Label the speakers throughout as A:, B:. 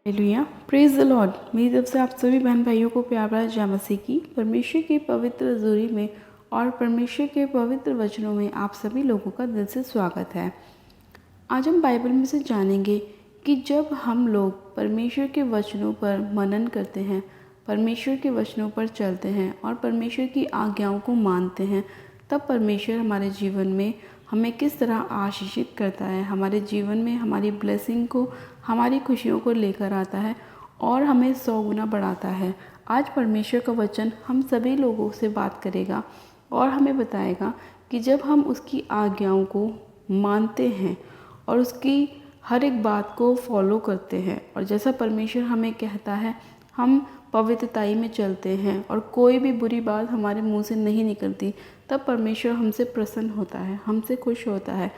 A: Hallelujah, praise the Lord. मेरी तरफ से आप सभी बहन भाइयों को प्यार भरा जय मसीह की। परमेश्वर की पवित्र हजूरी में और परमेश्वर के पवित्र वचनों में आप सभी लोगों का दिल से स्वागत है। आज हम बाइबल में से जानेंगे कि जब हम लोग परमेश्वर के वचनों पर मनन करते हैं, परमेश्वर के वचनों पर चलते हैं और परमेश्वर की आज्ञाओं को मानते हैं, तब परमेश्वर हमारे जीवन में हमें किस तरह आशीषित करता है, हमारे जीवन में हमारी ब्लेसिंग को, हमारी खुशियों को लेकर आता है और हमें 100 गुना बढ़ाता है। आज परमेश्वर का वचन हम सभी लोगों से बात करेगा और हमें बताएगा कि जब हम उसकी आज्ञाओं को मानते हैं और उसकी हर एक बात को फॉलो करते हैं और जैसा परमेश्वर हमें कहता है हम पवित्रताई में चलते हैं और कोई भी बुरी बात हमारे मुंह से नहीं निकलती, तब परमेश्वर हमसे प्रसन्न होता है, हमसे खुश होता है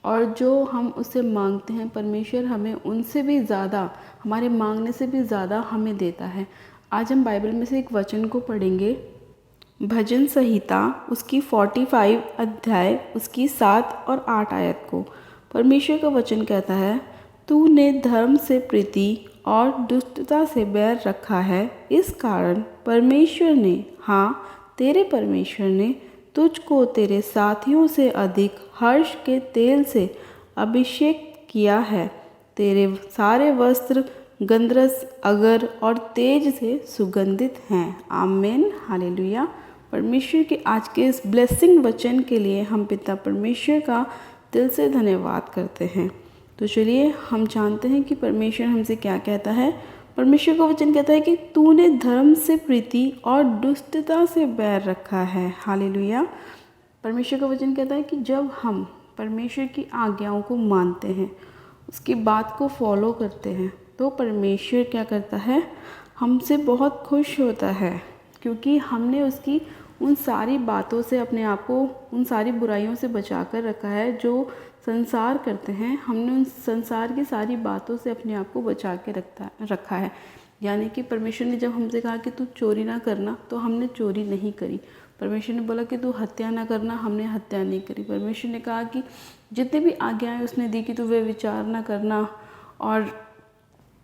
A: और जो हम उससे मांगते हैं परमेश्वर हमें उनसे भी ज़्यादा, हमारे मांगने से भी ज़्यादा हमें देता है। आज हम बाइबल में से एक वचन को पढ़ेंगे, भजन संहिता उसकी 45 अध्याय उसकी 7 और 8 आयत को। परमेश्वर का वचन कहता है, तूने धर्म से प्रीति और दुष्टता से बैर रखा है, इस कारण परमेश्वर ने, हाँ तेरे परमेश्वर ने तुझको तेरे साथियों से अधिक हर्ष के तेल से अभिषेक किया है। तेरे सारे वस्त्र गंधरस, अगर और तेज से सुगंधित हैं। आमीन, हालेलुया। परमेश्वर के आज के इस ब्लेसिंग वचन के लिए हम पिता परमेश्वर का दिल से धन्यवाद करते हैं। तो चलिए हम जानते हैं कि परमेश्वर हमसे क्या कहता है। परमेश्वर का वचन कहता है कि तूने धर्म से प्रीति और दुष्टता से बैर रखा है। हालेलुया। परमेश्वर का वचन कहता है कि जब हम परमेश्वर की आज्ञाओं को मानते हैं, उसकी बात को फॉलो करते हैं, तो परमेश्वर क्या करता है, हमसे बहुत खुश होता है, क्योंकि हमने उसकी उन सारी बातों से अपने आप को, उन सारी बुराइयों से बचा कर रखा है जो संसार करते हैं। हमने उन संसार की सारी बातों से अपने आप को बचा के रखा है। यानी कि परमेश्वर ने जब हमसे कहा कि तू चोरी ना करना, तो हमने चोरी नहीं करी। परमेश्वर ने बोला कि तू हत्या ना करना, हमने हत्या नहीं करी। परमेश्वर ने कहा कि जितने भी आज्ञाएं उसने दी कि तू वे विचार ना करना और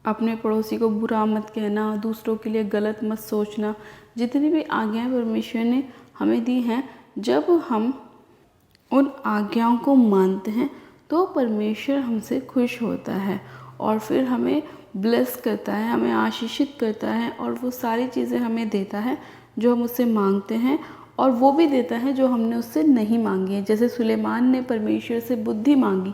A: अपने पड़ोसी को बुरा मत कहना, दूसरों के लिए गलत मत सोचना, जितनी भी आज्ञाएं परमेश्वर ने हमें दी हैं, जब हम उन आज्ञाओं को मानते हैं तो परमेश्वर हमसे खुश होता है और फिर हमें ब्लेस करता है, हमें आशीषित करता है और वो सारी चीज़ें हमें देता है जो हम उससे मांगते हैं, और वो भी देता है जो हमने उससे नहीं मांगी है। जैसे सुलेमान ने परमेश्वर से बुद्धि मांगी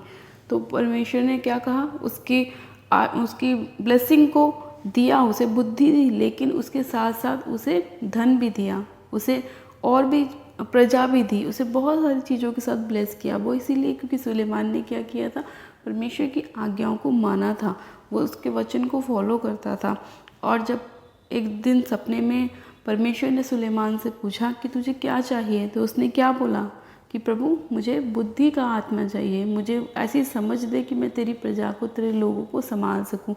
A: तो परमेश्वर ने क्या कहा, उसकी ब्लेसिंग को दिया, उसे बुद्धि दी, लेकिन उसके साथ साथ उसे धन भी दिया, उसे और भी प्रजा भी दी, उसे बहुत सारी चीज़ों के साथ ब्लेस किया। वो इसीलिए क्योंकि सुलेमान ने क्या किया था, परमेश्वर की आज्ञाओं को माना था, वो उसके वचन को फॉलो करता था। और जब एक दिन सपने में परमेश्वर ने सुलेमान से पूछा कि तुझे क्या चाहिए, तो उसने क्या बोला कि प्रभु मुझे बुद्धि का आत्मा चाहिए, मुझे ऐसी समझ दे कि मैं तेरी प्रजा को, तेरे लोगों को संभाल सकूं।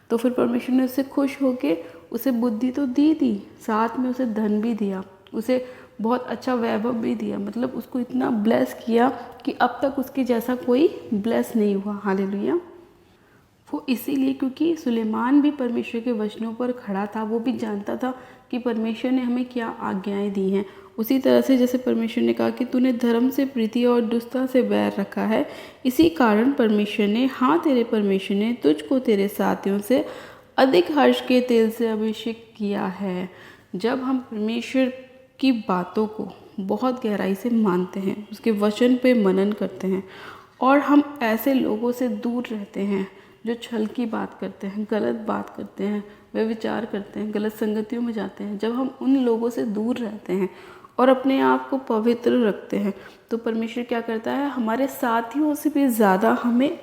A: तो फिर परमेश्वर ने उससे खुश होके उसे बुद्धि तो दी, साथ में उसे धन भी दिया, उसे बहुत अच्छा वैभव भी दिया। मतलब उसको इतना ब्लेस किया कि अब तक उसके जैसा कोई ब्लेस नहीं हुआ। हालेलुया। वो इसीलिए क्योंकि सुलेमान भी परमेश्वर के वचनों पर खड़ा था, वो भी जानता था कि परमेश्वर ने हमें क्या आज्ञाएं दी हैं। उसी तरह से जैसे परमेश्वर ने कहा कि तूने धर्म से प्रीति और दुष्टता से बैर रखा है, इसी कारण परमेश्वर ने, हाँ तेरे परमेश्वर ने तुझको तेरे साथियों से अधिक हर्ष के तेल से अभिषेक किया है। जब हम परमेश्वर की बातों को बहुत गहराई से मानते हैं, उसके वचन पे मनन करते हैं और हम ऐसे लोगों से दूर रहते हैं जो छल की बात करते हैं, गलत बात करते हैं, वे विचार करते हैं, गलत संगतियों में जाते हैं, जब हम उन लोगों से दूर रहते हैं और अपने आप को पवित्र रखते हैं, तो परमेश्वर क्या करता है, हमारे साथियों से भी ज़्यादा हमें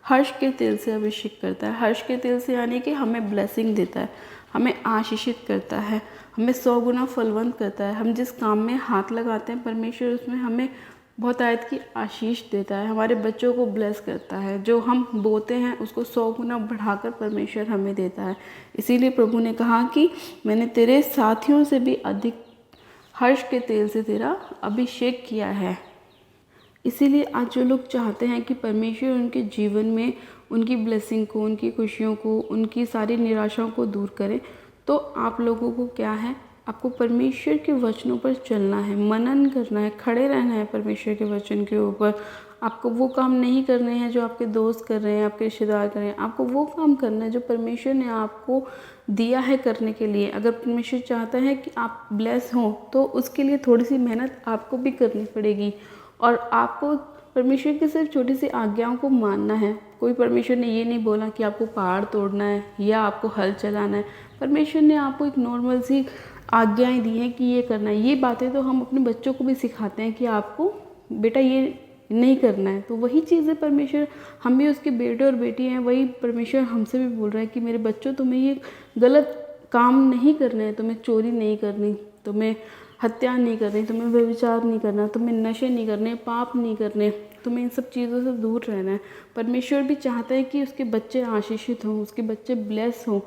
A: हर्ष के तेल से अभिषेक करता है। हर्ष के तेल से यानी कि हमें ब्लेसिंग देता है, हमें आशीषित करता है, हमें 100 गुना फलवंत करता है। हम जिस काम में हाथ लगाते हैं परमेश्वर उसमें हमें बहुत आयत की आशीष देता है, हमारे बच्चों को ब्लेस करता है, जो हम बोते हैं उसको 100 गुना बढ़ाकर परमेश्वर हमें देता है। इसीलिए प्रभु ने कहा कि मैंने तेरे साथियों से भी अधिक हर्ष के तेल से तेरा अभिषेक किया है। इसीलिए आज जो लोग चाहते हैं कि परमेश्वर उनके जीवन में उनकी ब्लेसिंग को, उनकी खुशियों को, उनकी सारी निराशाओं को दूर करें। तो आप लोगों को क्या है, आपको परमेश्वर के वचनों पर चलना है, मनन करना है, खड़े रहना है परमेश्वर के वचन के ऊपर। आपको वो काम नहीं करने हैं जो आपके दोस्त कर रहे हैं, आपके रिश्तेदार कर रहे हैं। आपको वो काम करना है जो परमेश्वर ने आपको दिया है करने के लिए। अगर परमेश्वर चाहता है कि आप ब्लेस हों तो उसके लिए थोड़ी सी मेहनत आपको भी करनी पड़ेगी, और आपको परमेश्वर की सिर्फ छोटी सी आज्ञाओं को मानना है। कोई परमेश्वर ने ये नहीं बोला कि आपको पहाड़ तोड़ना है या आपको हल चलाना है। परमेश्वर ने आपको एक नॉर्मल सी आज्ञाएं दी हैं कि ये करना है। ये बातें तो हम अपने बच्चों को भी सिखाते हैं कि आपको बेटा ये नहीं करना है। तो वही चीज़ें परमेश्वर, हम भी उसके बेटे और बेटी हैं, वही परमेश्वर हमसे भी बोल रहा है कि मेरे बच्चों तुम्हें ये गलत काम नहीं करना है, तुम्हें चोरी नहीं करनी, तुम्हें हत्या नहीं करनी, तुम्हें व्यभिचार नहीं करना, तुम्हें नशे नहीं करने, पाप नहीं करने, तुम्हें इन सब चीज़ों से दूर रहना है। परमेश्वर भी चाहता है कि उसके बच्चे आशीषित हों, उसके बच्चे ब्लेस हों,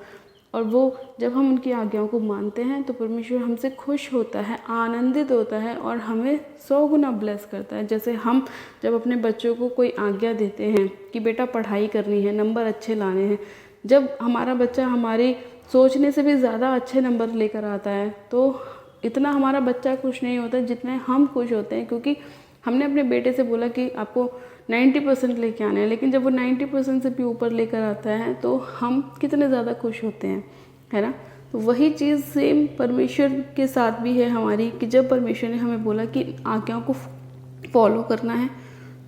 A: और वो जब हम उनकी आज्ञाओं को मानते हैं तो परमेश्वर हमसे खुश होता है, आनंदित होता है और हमें 100 गुना ब्लेस करता है। जैसे हम जब अपने बच्चों को कोई आज्ञा देते हैं कि बेटा पढ़ाई करनी है, नंबर अच्छे लाने हैं, जब हमारा बच्चा हमारी सोचने से भी ज़्यादा अच्छे नंबर लेकर आता है तो इतना हमारा बच्चा खुश नहीं होता जितने हम खुश होते हैं, क्योंकि हमने अपने बेटे से बोला कि आपको 90% लेके आना है, लेकिन जब वो 90% से भी ऊपर लेकर आता है तो हम कितने ज़्यादा खुश होते हैं, है ना। तो वही चीज़ सेम परमेश्वर के साथ भी है हमारी, कि जब परमेश्वर ने हमें बोला कि आज्ञाओं को फॉलो करना है,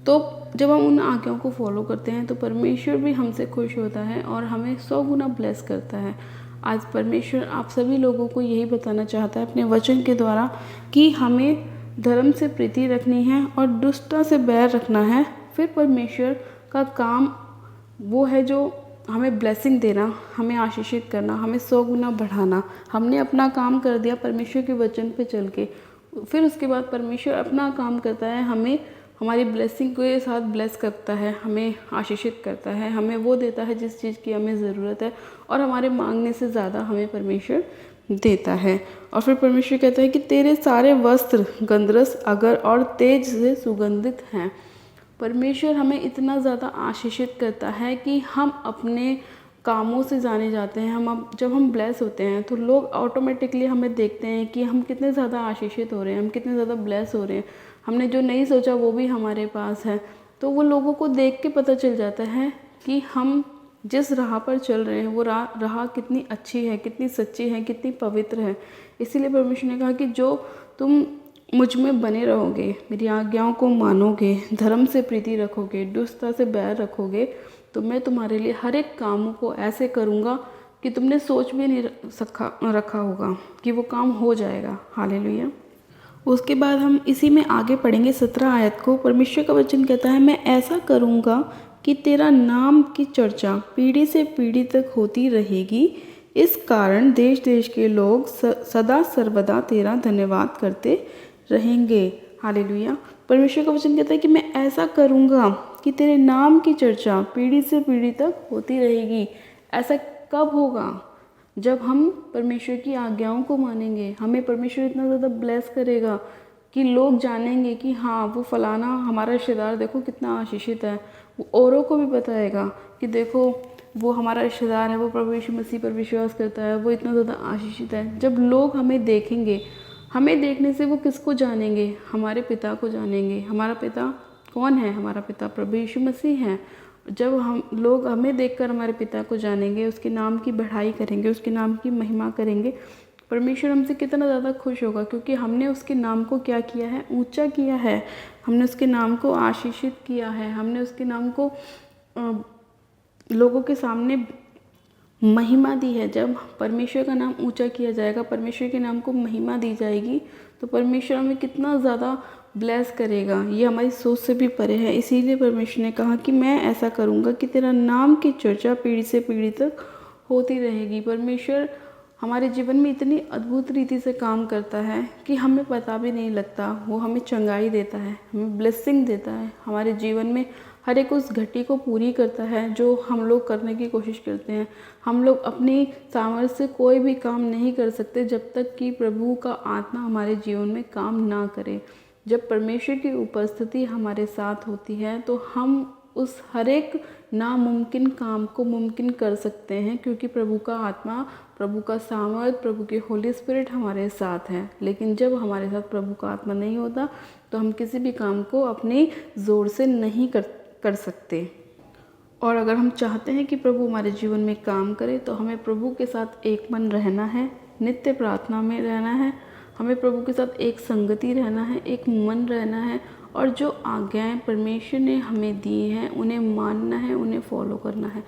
A: तो जब हम उन आज्ञाओं को फॉलो करते हैं तो परमेश्वर भी हमसे खुश होता है और हमें 100 गुना ब्लेस करता है। आज परमेश्वर आप सभी लोगों को यही बताना चाहता है अपने वचन के द्वारा कि हमें धर्म से प्रीति रखनी है और दुष्टता से बैर रखना है। फिर परमेश्वर का काम वो है जो हमें ब्लेसिंग देना, हमें आशीषित करना, हमें 100 गुना बढ़ाना। हमने अपना काम कर दिया परमेश्वर के वचन पे चल के, फिर उसके बाद परमेश्वर अपना काम करता है, हमें हमारी ब्लेसिंग के साथ ब्लेस करता है, हमें आशीषित करता है, हमें वो देता है जिस चीज़ की हमें ज़रूरत है, और हमारे मांगने से ज़्यादा हमें परमेश्वर देता है। और फिर परमेश्वर कहता है कि तेरे सारे वस्त्र गंधरस, अगर और तेज से सुगंधित हैं। परमेश्वर हमें इतना ज़्यादा आशीषित करता है कि हम अपने कामों से जाने जाते हैं। जब हम ब्लेस होते हैं तो लोग ऑटोमेटिकली हमें देखते हैं कि हम कितने ज़्यादा आशीषित हो रहे हैं, हम कितने ज़्यादा ब्लेस हो रहे हैं, हमने जो नहीं सोचा वो भी हमारे पास है। तो वो लोगों को देख के पता चल जाता है कि हम जिस राह पर चल रहे हैं वो राह कितनी अच्छी है, कितनी सच्ची है, कितनी पवित्र है। इसीलिए परमेश्वर ने कहा कि जो तुम मुझ में बने रहोगे, मेरी आज्ञाओं को मानोगे, धर्म से प्रीति रखोगे, दुष्टता से बैर रखोगे, तो मैं तुम्हारे लिए हर एक कामों को ऐसे करूँगा कि तुमने सोच भी नहीं रखा होगा कि वो काम हो जाएगा। हालेलुया। उसके बाद हम इसी में आगे पढ़ेंगे 17 आयत को। परमेश्वर का वचन कहता है, मैं ऐसा करूँगा कि तेरा नाम की चर्चा पीढ़ी से पीढ़ी तक होती रहेगी। इस कारण देश देश के लोग सदा सर्वदा तेरा धन्यवाद करते रहेंगे। हालेलुया। परमेश्वर का वचन कहता है कि मैं ऐसा करूँगा कि तेरे नाम की चर्चा पीढ़ी से पीढ़ी तक होती रहेगी। ऐसा कब होगा? जब हम परमेश्वर की आज्ञाओं को मानेंगे। हमें परमेश्वर इतना ज़्यादा ब्लेस करेगा कि लोग जानेंगे कि हाँ, वो फलाना हमारा रिश्तेदार देखो कितना आशीषित है। वो औरों को भी बताएगा कि देखो वो हमारा रिश्तेदार है, वो प्रभु यीशु मसीह पर विश्वास करता है, वो इतना ज़्यादा आशीषित है। जब लोग हमें देखेंगे, हमें देखने से वो किसको जानेंगे? हमारे पिता को जानेंगे। हमारा पिता कौन है? हमारा पिता प्रभु यीशु मसीह है। जब हम लोग हमें देखकर हमारे पिता को जानेंगे, उसके नाम की बढ़ाई करेंगे, उसके नाम की महिमा करेंगे, परमेश्वर हमसे कितना ज़्यादा खुश होगा, क्योंकि हमने उसके नाम को क्या किया है? ऊंचा किया है। हमने उसके नाम को आशीषित किया है। हमने उसके नाम को लोगों के सामने महिमा दी है। जब परमेश्वर का नाम ऊंचा किया जाएगा, परमेश्वर के नाम को महिमा दी जाएगी, तो परमेश्वर हमें कितना ज़्यादा ब्लेस करेगा। ये हमारी सोच से भी परे है। इसीलिए परमेश्वर ने कहा कि मैं ऐसा करूँगा कि तेरा नाम की चर्चा पीढ़ी से पीढ़ी तक होती रहेगी। परमेश्वर हमारे जीवन में इतनी अद्भुत रीति से काम करता है कि हमें पता भी नहीं लगता। वो हमें चंगाई देता है, हमें ब्लेसिंग देता है, हमारे जीवन में हर एक उस घटी को पूरी करता है जो हम लोग करने की कोशिश करते हैं। हम लोग अपनी सामर्थ्य से कोई भी काम नहीं कर सकते जब तक कि प्रभु का आत्मा हमारे जीवन में काम ना करे। जब परमेश्वर की उपस्थिति हमारे साथ होती है तो हम उस हर एक नामुमकिन काम को मुमकिन कर सकते हैं, क्योंकि प्रभु का आत्मा, प्रभु का सामर्थ, प्रभु की होली स्पिरिट हमारे साथ है। लेकिन जब हमारे साथ प्रभु का आत्मा नहीं होता तो हम किसी भी काम को अपने ज़ोर से नहीं कर सकते। और अगर हम चाहते हैं कि प्रभु हमारे जीवन में काम करे तो हमें प्रभु के साथ एक मन रहना है, नित्य प्रार्थना में रहना है, हमें प्रभु के साथ एक संगति रहना है, एक मन रहना है, और जो आज्ञाएं परमेश्वर ने हमें दी हैं उन्हें मानना है, उन्हें फॉलो करना है।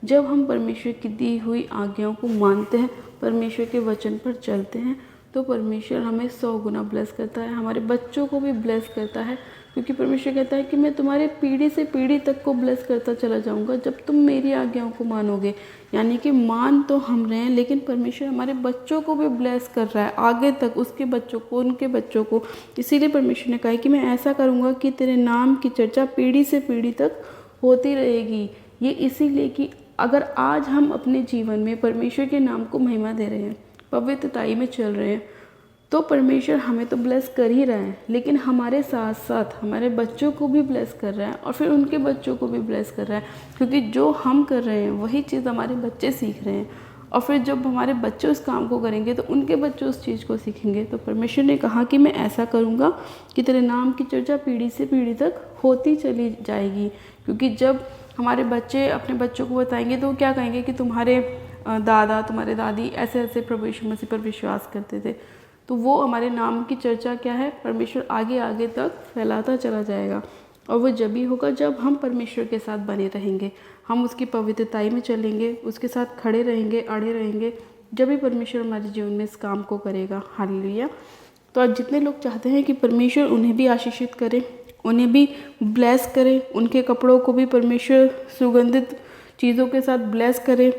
A: जब हम परमेश्वर की दी हुई आज्ञाओं को मानते हैं, परमेश्वर के वचन पर चलते हैं, तो परमेश्वर हमें 100 गुना ब्लेस करता है, हमारे बच्चों को भी ब्लेस करता है, क्योंकि परमेश्वर कहता है कि मैं तुम्हारे पीढ़ी से पीढ़ी तक को ब्लेस करता चला जाऊंगा जब तुम मेरी आज्ञाओं को मानोगे। यानी कि मान तो हम रहे हैं, लेकिन परमेश्वर हमारे बच्चों को भी ब्लेस कर रहा है आगे तक, उसके बच्चों को, उनके बच्चों को। इसीलिए परमेश्वर ने कहा है कि मैं ऐसा करूँगा कि तेरे नाम की चर्चा पीढ़ी से पीढ़ी तक होती रहेगी। ये इसीलिए कि अगर आज हम अपने जीवन में परमेश्वर के नाम को महिमा दे रहे हैं, पवित्रताई में चल रहे हैं, तो परमेश्वर हमें तो ब्लेस कर ही रहा है, लेकिन हमारे साथ साथ हमारे बच्चों को भी ब्लेस कर रहा है, और फिर उनके बच्चों को भी ब्लेस कर रहा है, क्योंकि जो हम कर रहे हैं वही चीज़ हमारे बच्चे सीख रहे हैं, और फिर जब हमारे बच्चे उस काम को करेंगे तो उनके बच्चे उस चीज़ को सीखेंगे। तो परमेश्वर ने कहा कि मैं ऐसा करूँगा कि तेरे नाम की चर्चा पीढ़ी से पीढ़ी तक होती चली जाएगी, क्योंकि जब हमारे बच्चे अपने बच्चों को बताएंगे तो वो क्या कहेंगे कि तुम्हारे दादा, तुम्हारे दादी ऐसे ऐसे प्रभु यीशु मसीह पर विश्वास करते थे। तो वो हमारे नाम की चर्चा क्या है, परमेश्वर आगे आगे तक फैलाता चला जाएगा। और वो जब भी होगा जब हम परमेश्वर के साथ बने रहेंगे, हम उसकी पवित्रताई में चलेंगे, उसके साथ खड़े रहेंगे, अड़े रहेंगे, जब भी परमेश्वर हमारे जीवन में इस काम को करेगा। हालेलुया। तो आज जितने लोग चाहते हैं कि परमेश्वर उन्हें भी आशीषित करे, उन्हें भी ब्लेस करे, उनके कपड़ों को भी परमेश्वर सुगंधित चीज़ों के साथ ब्लेस करे,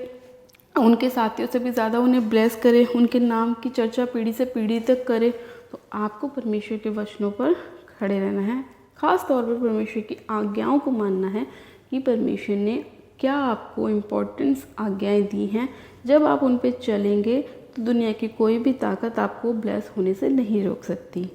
A: उनके साथियों से भी ज़्यादा उन्हें ब्लेस करे, उनके नाम की चर्चा पीढ़ी से पीढ़ी तक करे, तो आपको परमेश्वर के वचनों पर खड़े रहना है। ख़ास तौर पर परमेश्वर की आज्ञाओं को मानना है कि परमेश्वर ने क्या आपको इम्पोर्टेंस आज्ञाएं दी हैं। जब आप उन पर चलेंगे तो दुनिया की कोई भी ताकत आपको ब्लेस होने से नहीं रोक सकती।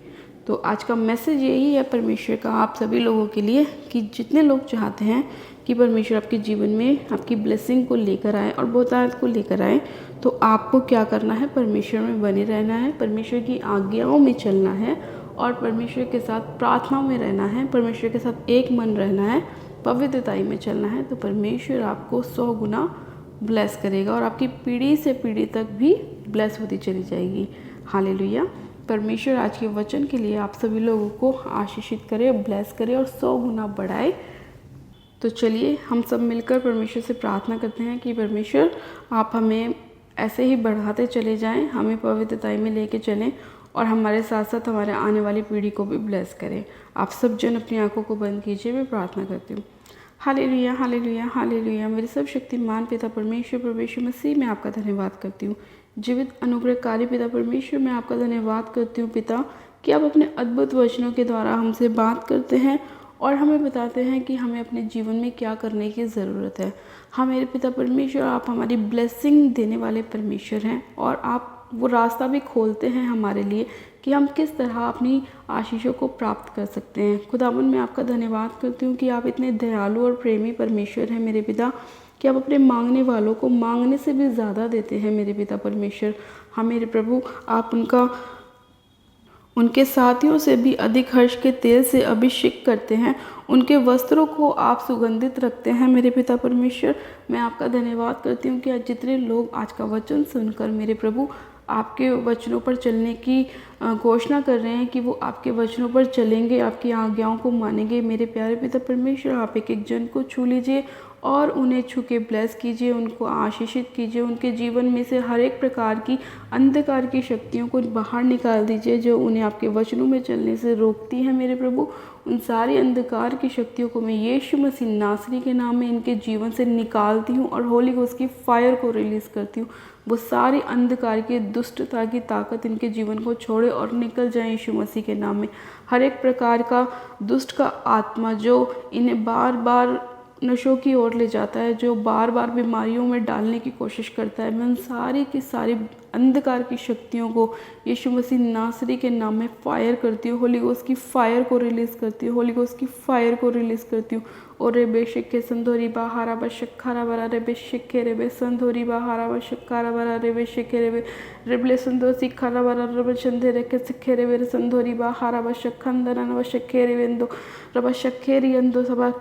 A: तो आज का मैसेज यही है परमेश्वर का आप सभी लोगों के लिए, कि जितने लोग चाहते हैं कि परमेश्वर आपके जीवन में आपकी ब्लेसिंग को लेकर आए और बहुतायत को लेकर आए, तो आपको क्या करना है, परमेश्वर में बने रहना है, परमेश्वर की आज्ञाओं में चलना है, और परमेश्वर के साथ प्रार्थना में रहना है, परमेश्वर के साथ एक मन रहना है, पवित्रताई में चलना है। तो परमेश्वर आपको 100 गुना ब्लेस करेगा और आपकी पीढ़ी से पीढ़ी तक भी ब्लेस होती चली जाएगी। हालेलुया। परमेश्वर आज के वचन के लिए आप सभी लोगों को आशीषित करे, ब्लेस करे और 100 गुना बढ़ाए। तो चलिए हम सब मिलकर परमेश्वर से प्रार्थना करते हैं कि परमेश्वर आप हमें ऐसे ही बढ़ाते चले जाएं, हमें पवित्रताई में लेके चलें, और हमारे साथ साथ हमारे आने वाली पीढ़ी को भी ब्लेस करें। आप सब जन अपनी आंखों को बंद कीजिए, मैं प्रार्थना करती हूँ। Hallelujah, hallelujah, hallelujah. मेरे सब शक्तिमान पिता परमेश्वर, प्रभु यीशु मसीह, मैं आपका धन्यवाद करती हूँ। जीवित अनुग्रहकारी पिता परमेश्वर, मैं आपका धन्यवाद करती हूँ पिता, कि आप अपने अद्भुत वचनों के द्वारा हमसे बात करते हैं और हमें बताते हैं कि हमें अपने जीवन में क्या करने की ज़रूरत है। हाँ मेरे पिता परमेश्वर, आप हमारी ब्लेसिंग देने वाले परमेश्वर हैं, और आप वो रास्ता भी खोलते हैं हमारे लिए कि हम किस तरह अपनी आशीषों को प्राप्त कर सकते हैं। खुदावन, मैं आपका धन्यवाद करती हूँ कि आप इतने दयालु और प्रेमी परमेश्वर हैं मेरे पिता, कि आप अपने मांगने वालों को मांगने से भी ज़्यादा देते हैं मेरे पिता परमेश्वर। हाँ मेरे प्रभु, आप उनके साथियों से भी अधिक हर्ष के तेल से अभिषेक करते हैं, उनके वस्त्रों को आप सुगंधित रखते हैं मेरे पिता परमेश्वर। मैं आपका धन्यवाद करती हूँ कि आज जितने लोग आज का वचन सुनकर मेरे प्रभु आपके वचनों पर चलने की घोषणा कर रहे हैं कि वो आपके वचनों पर चलेंगे, आपकी आज्ञाओं को मानेंगे। मेरे प्यारे पिता परमेश्वर, आप एक एक जन को छू लीजिए और उन्हें छू के ब्लेस कीजिए, उनको आशीषित कीजिए, उनके जीवन में से हर एक प्रकार की अंधकार की शक्तियों को बाहर निकाल दीजिए जो उन्हें आपके वचनों में चलने से रोकती हैं मेरे प्रभु। उन सारी अंधकार की शक्तियों को मैं यीशु मसीह नासरी के नाम में इनके जीवन से निकालती हूँ और होली घोस्ट की फायर को रिलीज़ करती हूँ। वो सारी अंधकार की दुष्टता की ताकत इनके जीवन को छोड़े और निकल जाए यीशु मसीह के नाम में। हर एक प्रकार का दुष्ट का आत्मा जो इन्हें बार बार नशों की ओर ले जाता है, जो बार बार बीमारियों में डालने की कोशिश करता है, मैं उन सारी की सारी अंधकार की शक्तियों को यीशु मसीह नासरी के नाम में फायर करती हूँ। होली घोस्ट की फायर को रिलीज़ करती हूँ, होली घोस्ट की फायर को रिलीज़ करती हूँ। और रे बेशिके संधोरी बाहारा बशक्खारा बरा रे बेशिके रे बे संधोरी बाहारा बशक्खारा बरा रे बेशिके रे बे रिबले संधो सिखारा बरा रे चंदे रे के सिखे रे बे संधोरी बाहारा बशक्खंदरन बशक्खे रे बेंदो रबशक्खेरी अंदो सबा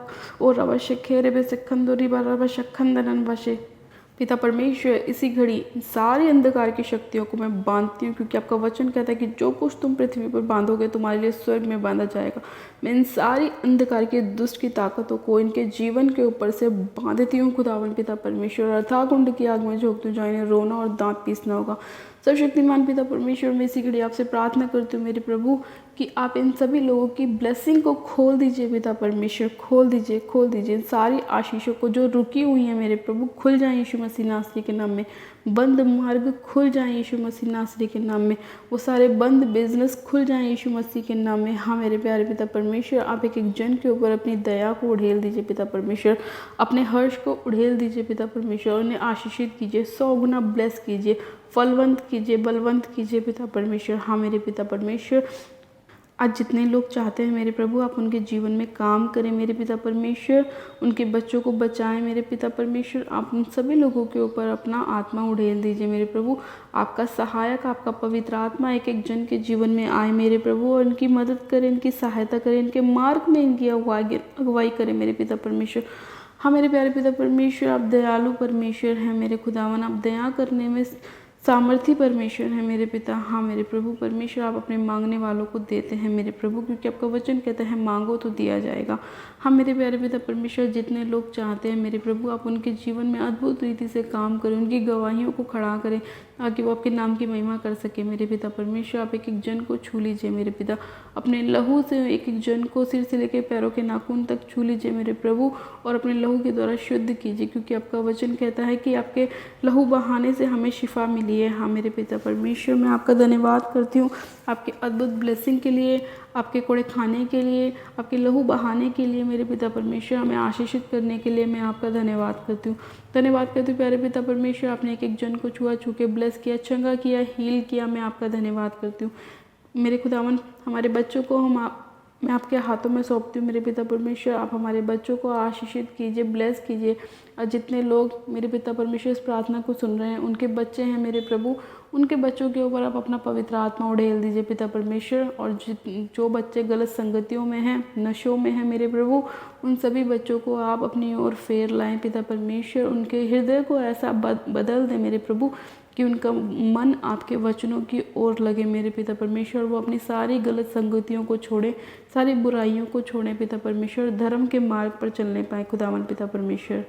A: और रबशक्खे रे बे सिखंदोरी बरा बशक्खंदरन बशे। पिता परमेश्वर, इसी घड़ी सारी अंधकार की शक्तियों को मैं बांधती हूँ, क्योंकि आपका वचन कहता है कि जो कुछ तुम पृथ्वी पर बांधोगे तुम्हारे लिए स्वर्ग में बांधा जाएगा। मैं इन सारी अंधकार की दुष्ट की ताकतों को इनके जीवन के ऊपर से बांधती हूँ खुदावन पिता परमेश्वर। अर्थात कुंड की आग में झोंकती हूँ, जहाँ इन्हें रोना और दांत पीसना होगा। सर्वशक्तिमान पिता परमेश्वर, मैं इसी घड़ी आपसे प्रार्थना करती हूँ मेरे प्रभु कि आप इन सभी लोगों की ब्लेसिंग को खोल दीजिए पिता परमेश्वर, खोल दीजिए इन सारी आशीषों को जो रुकी हुई हैं मेरे प्रभु, खुल जाएं यीशु मसीह नासरी के नाम में। बंद मार्ग खुल जाएं यीशु मसीह नासरी के नाम में। वो सारे बंद बिजनेस खुल जाएं यीशु मसीह के नाम में। हाँ मेरे प्यारे पिता परमेश्वर, आप एक एक जन के ऊपर अपनी दया को उड़ेल दीजिए पिता परमेश्वर, अपने हर्ष को उड़ेल दीजिए पिता परमेश्वर, उन्हें आशीषित कीजिए, 100 गुना ब्लेस कीजिए, फलवंत कीजिए, बलवंत कीजिए पिता परमेश्वर। हाँ मेरे पिता परमेश्वर, आज जितने लोग चाहते हैं मेरे प्रभु आप उनके जीवन में काम करें मेरे पिता परमेश्वर, उनके बच्चों को बचाएं मेरे पिता परमेश्वर। आप उन सभी लोगों के ऊपर अपना आत्मा उड़ेल दीजिए मेरे प्रभु। आपका सहायक, आपका पवित्र आत्मा एक एक जन के जीवन में आए मेरे प्रभु, और इनकी मदद करें, इनकी सहायता करें, इनके मार्ग में इनकी अगुवाई करें मेरे पिता परमेश्वर। हाँ मेरे प्यारे पिता परमेश्वर, आप दयालु परमेश्वर हैं मेरे खुदावन, आप दया करने में सामर्थी परमेश्वर है मेरे पिता। हाँ मेरे प्रभु परमेश्वर, आप अपने मांगने वालों को देते हैं मेरे प्रभु, क्योंकि आपका वचन कहता है मांगो तो दिया जाएगा। हाँ मेरे प्यारे पिता परमेश्वर, जितने लोग चाहते हैं मेरे प्रभु आप उनके जीवन में अद्भुत रीति से काम करें, उनकी गवाहियों को खड़ा करें, ताकि वो आपके नाम की महिमा कर सके मेरे पिता परमेश्वर। आप एक एक जन को छू लीजिए मेरे पिता, अपने लहू से एक एक जन को सिर से लेकर पैरों के नाखून तक छू लीजिए मेरे प्रभु, और अपने लहू के द्वारा शुद्ध कीजिए, क्योंकि आपका वचन कहता है कि आपके लहू बहाने से हमें शिफा मिली है। हाँ मेरे पिता परमेश्वर, मैं आपका धन्यवाद करती हूँ आपके अद्भुत ब्लेसिंग के लिए, आपके कोड़े खाने के लिए, आपके लहू बहाने के लिए मेरे पिता परमेश्वर, हमें आशीषित करने के लिए मैं आपका धन्यवाद करती हूँ। धन्यवाद करती हूँ प्यारे पिता परमेश्वर, आपने एक एक जन को छुआ छू के ब्लेस किया, चंगा किया, हील किया, मैं आपका धन्यवाद करती हूँ मेरे खुदावन। हमारे बच्चों को मैं आपके हाथों में सौंपती हूँ मेरे पिता परमेश्वर। आप हमारे बच्चों को आशीषित कीजिए, ब्लेस कीजिए, और जितने लोग मेरे पिता परमेश्वर इस प्रार्थना को सुन रहे हैं, उनके बच्चे हैं मेरे प्रभु, उनके बच्चों के ऊपर आप अपना पवित्र आत्मा उड़ेल दीजिए पिता परमेश्वर। और जो बच्चे गलत संगतियों में हैं, नशों में हैं मेरे प्रभु, उन सभी बच्चों को आप अपनी ओर फेर लाएं पिता परमेश्वर। उनके हृदय को ऐसा बदल दें मेरे प्रभु कि उनका मन आपके वचनों की ओर लगे मेरे पिता परमेश्वर। वो अपनी सारी गलत संगतियों को छोड़ें, सारी बुराइयों को छोड़ें पिता परमेश्वर, धर्म के मार्ग पर चलने पाए खुदावन पिता परमेश्वर।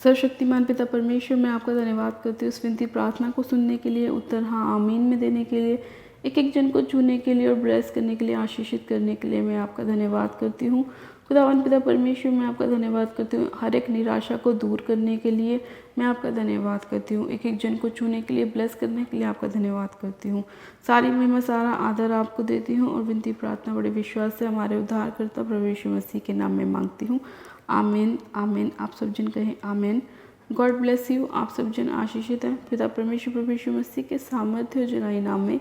A: सर्वशक्तिमान पिता परमेश्वर, मैं आपका धन्यवाद करती हूँ इस विनती प्रार्थना को सुनने के लिए, उत्तर हाँ आमीन में देने के लिए, एक एक जन को छूने के लिए और ब्लेस करने के लिए, आशीषित करने के लिए मैं आपका धन्यवाद करती हूँ खुदावन पिता परमेश्वर। मैं आपका धन्यवाद करती हूँ हर एक निराशा को दूर करने के लिए, मैं आपका धन्यवाद करती हूँ एक एक जन को छूने के लिए, ब्लेस करने के लिए आपका धन्यवाद करती हूँ। सारी महिमा सारा आदर आपको देती हूँ, और विनती प्रार्थना बड़े विश्वास से हमारे उद्धारकर्ता प्रभु यीशु मसीह के नाम में मांगती हूँ, आमीन आमीन। आप सब जन कहें आमीन। God bless you. आप सब जन आशीषित हैं पिता परमेश्वर प्रभु यीशु मसीह के सामर्थ्य और जलाई नाम में।